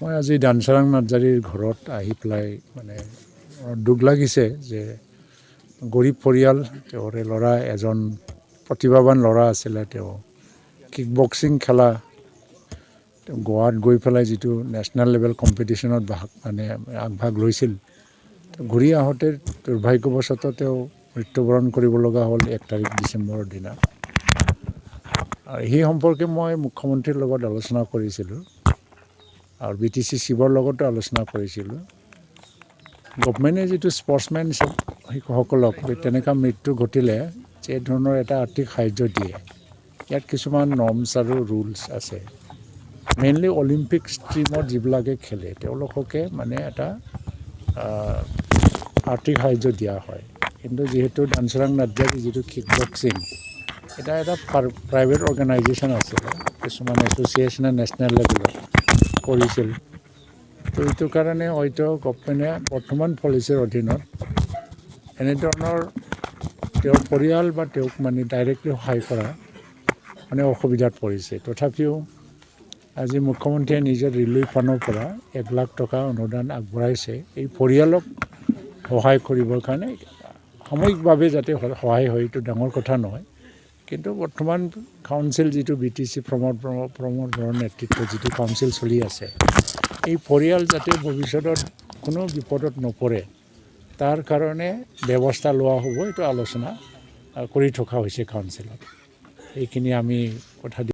মই আজি ডানচাৰাং নাৰ্জাৰীৰ ঘৰত আহি পেলাই মানে দুখ লাগিছে যে গৰীব পৰিয়াল, তেওঁৰে ল'ৰা এজন প্ৰতিভাৱান ল'ৰা আছিলে। তেওঁ কিক বক্সিং খেলা, তেওঁ গোৱাত গৈ পেলাই যিটো নেশ্যনেল লেভেল কম্পিটিশ্যনত আগভাগ লৈছিল, ঘূৰি আহোঁতে দুৰ্ভাগ্যবশতঃ তেওঁ মৃত্যুবৰণ কৰিব লগা হ'ল 1 তাৰিখ ডিচেম্বৰৰ দিনা। আৰু সেই সম্পৰ্কে মই মুখ্যমন্ত্ৰীৰ লগত আলোচনা কৰিছিলোঁ আৰু BTC শিৱৰ লগতো আলোচনা কৰিছিলোঁ। গভমেণ্টে যিটো স্পৰ্টছমেন শিশুসকলক তেনেকুৱা মৃত্যু ঘটিলে যে ধৰণৰ এটা আৰ্থিক সাহাৰ্য দিয়ে, ইয়াত কিছুমান নৰ্মছ আৰু ৰুলছ আছে। মেইনলি অলিম্পিক ষ্ট্ৰীমত যিবিলাকে খেলে তেওঁলোককে মানে এটা আৰ্থিক সাহাৰ্য দিয়া হয়। কিন্তু যিহেতু ডানচাৰাং নাৰ্জাৰী যিটো কিক বক্সিং, এটা প্ৰাইভেট অৰ্গেনাইজেশ্যন আছিলে, কিছুমান এছ'চিয়েশ্যনে নেশ্যনেল লেভেলত কৰিছিল। তো এইটো কাৰণে হয়তো গভমেণ্টে বৰ্তমান পলিচিৰ অধীনত এনেধৰণৰ তেওঁৰ পৰিয়াল বা তেওঁক মানে ডাইৰেক্টলি সহায় কৰা মানে অসুবিধাত পৰিছে। তথাপিও আজি মুখ্যমন্ত্ৰীয়ে নিজৰ ৰিলিফ ফাণ্ডৰ পৰা 1 লাখ টকা অনুদান আগবঢ়াইছে এই পৰিয়ালক সহায় কৰিবৰ কাৰণে। সাময়িকভাৱে যাতে সহায় হয় এইটো ডাঙৰ কথা নহয়, কিন্তু বৰ্তমান কাউন্সিল যিটো BTC প্ৰমোদ বৰাৰ নেতৃত্বত যিটো কাউন্সিল চলি আছে, এই পৰিয়াল যাতে ভৱিষ্যতত কোনো বিপদত নপৰে তাৰ কাৰণে ব্যৱস্থা লোৱা হ'ব, এইটো আলোচনা কৰি থকা হৈছে কাউন্সিলত। এইখিনি আমি কথা